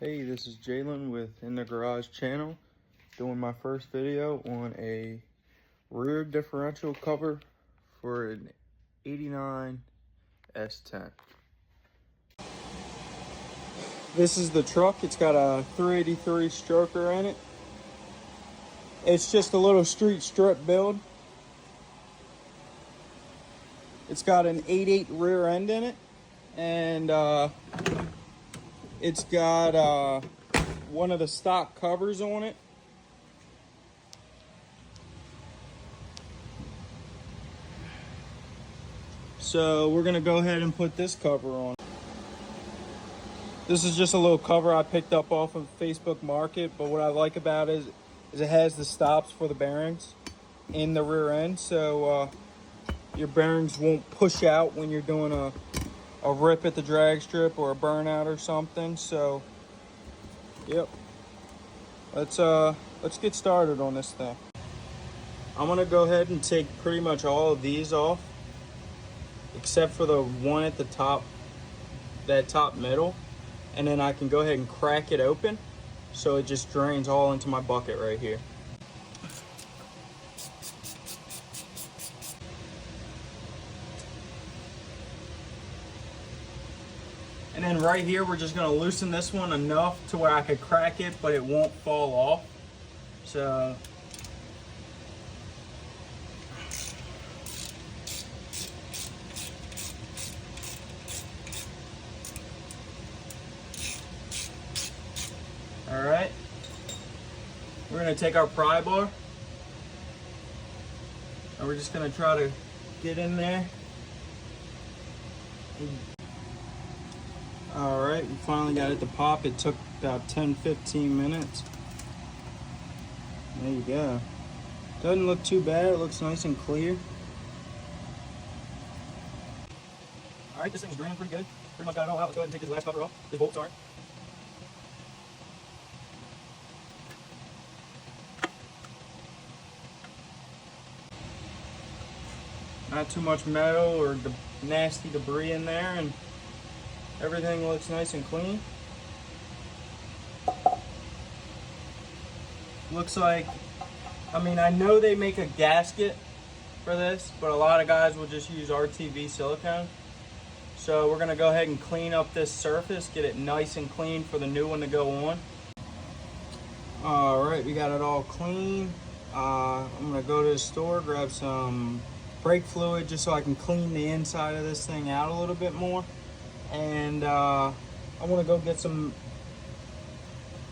Hey, this is Jalen with In the Garage channel, doing my first video on a rear differential cover for an 89 S10. This is the truck. It's got a 383 stroker in it. It's just a little street strip build. It's got an 8.8 rear end in it, and it's got one of the stock covers on it. So we're gonna go ahead and put this cover on. This is just a little cover I picked up off of Facebook Market, but what I like about it is it has the stops for the bearings in the rear end, so your bearings won't push out when you're doing a rip at the drag strip or a burnout or something. So yep, let's get started on this thing. I'm gonna go ahead and take pretty much all of these off, except for the one at the top, that top middle, and then I can go ahead and crack it open so it just drains all into my bucket right here. And then right here, we're just gonna loosen this one enough to where I could crack it, but it won't fall off. So all right, we're gonna take our pry bar and we're just gonna try to get in there. All right, we finally got it to pop. It took about 10-15 minutes. There you go. Doesn't look too bad. It looks nice and clear. All right, this thing's draining pretty good. Pretty much got it all out. Let's go ahead and take this last cover off. The bolts aren't. Not too much metal or nasty debris in there, and everything looks nice and clean. Looks like, I mean, I know they make a gasket for this, but a lot of guys will just use RTV silicone. So we're gonna go ahead and clean up this surface, get it nice and clean for the new one to go on. All right, we got it all clean. I'm gonna go to the store, grab some brake fluid just so I can clean the inside of this thing out a little bit more. And I want to go get some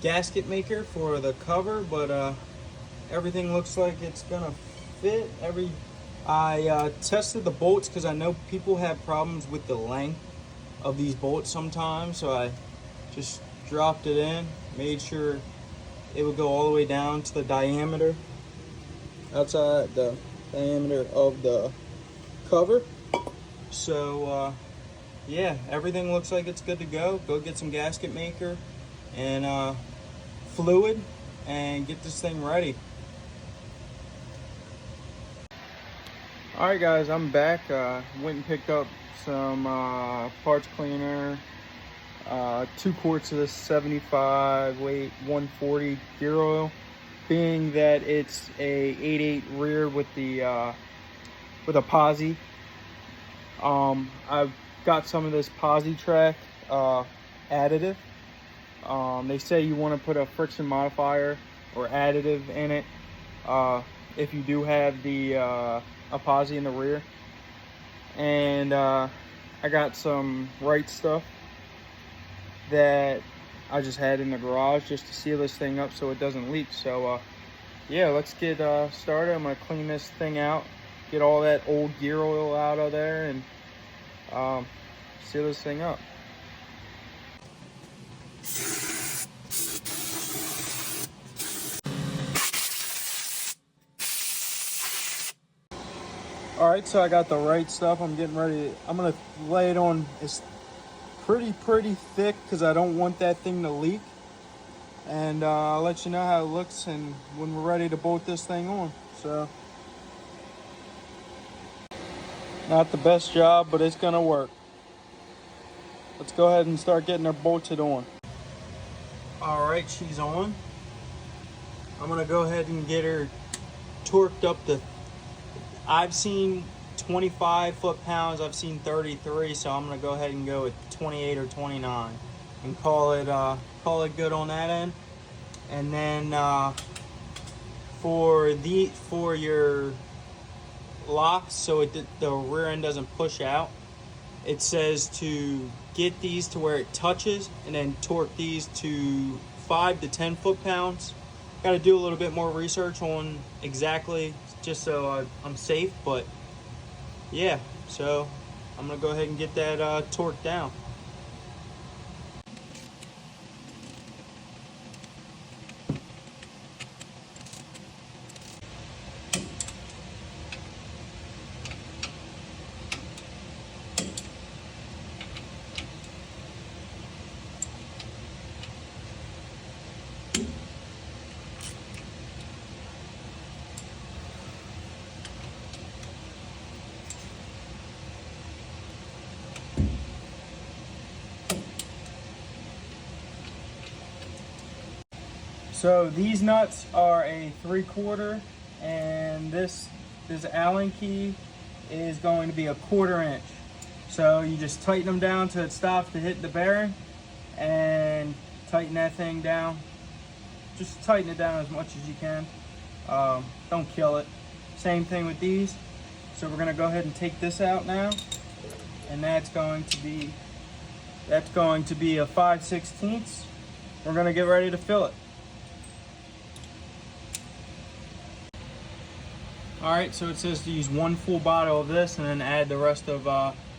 gasket maker for the cover, but everything looks like it's gonna fit. I tested the bolts because I know people have problems with the length of these bolts sometimes, so I just dropped it in, made sure it would go all the way down to the diameter, outside the diameter of the cover. So yeah, everything looks like it's good to go. Go get some gasket maker and fluid and get this thing ready. All right, guys, I'm back. Went and picked up some parts cleaner, 2 quarts of this 75 weight 140 gear oil. Being that it's a 8.8 rear with the with a posi, I've got some of this posi track additive. They say you want to put a friction modifier or additive in it if you do have the a posi in the rear. And I got some right stuff that I just had in the garage just to seal this thing up so it doesn't leak. So yeah, let's get started. I'm gonna clean this thing out, get all that old gear oil out of there, and seal this thing up. All right, so I got the right stuff. I'm getting ready. I'm gonna lay it on. It's pretty thick because I don't want that thing to leak. And I'll let you know how it looks and when we're ready to bolt this thing on. So not the best job, but it's gonna work. Let's go ahead and start getting her bolted on. All right, she's on. I'm gonna go ahead and get her torqued up to, I've seen 25 foot-pounds, I've seen 33, so I'm gonna go ahead and go with 28 or 29 and call it good on that end. And then for your locks, so the rear end doesn't push out, it says to get these to where it touches and then torque these to 5 to 10 foot-pounds. Got to do a little bit more research on exactly, just so I'm safe, but yeah, so I'm gonna go ahead and get that torqued down. So these nuts are a 3/4, and this Allen key is going to be a 1/4 inch. So you just tighten them down till it stops to hit the bearing, and tighten that thing down. Just tighten it down as much as you can. Don't kill it. Same thing with these. So we're gonna go ahead and take this out now, and that's going to be a 5/16. We're gonna get ready to fill it. All right, so it says to use 1 full bottle of this and then add the rest of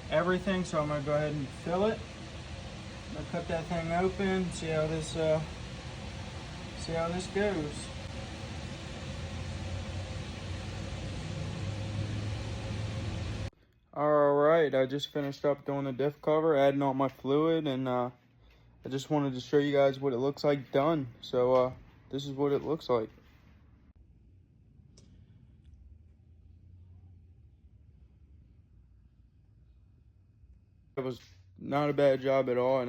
everything. So I'm gonna go ahead and fill it. I'm gonna cut that thing open, see how this goes. All right, I just finished up doing the diff cover, adding all my fluid, and I just wanted to show you guys what it looks like done. So this is what it looks like. It was not a bad job at all.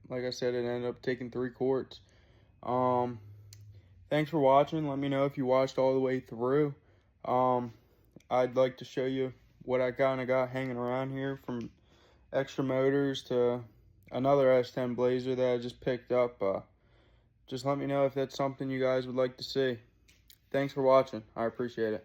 Like I said, it ended up taking 3 quarts. Thanks for watching. Let me know if you watched all the way through. I'd like to show you what I kind of got hanging around here, from extra motors to another S10 Blazer that I just picked up. Just let me know if that's something you guys would like to see. Thanks for watching. I appreciate it.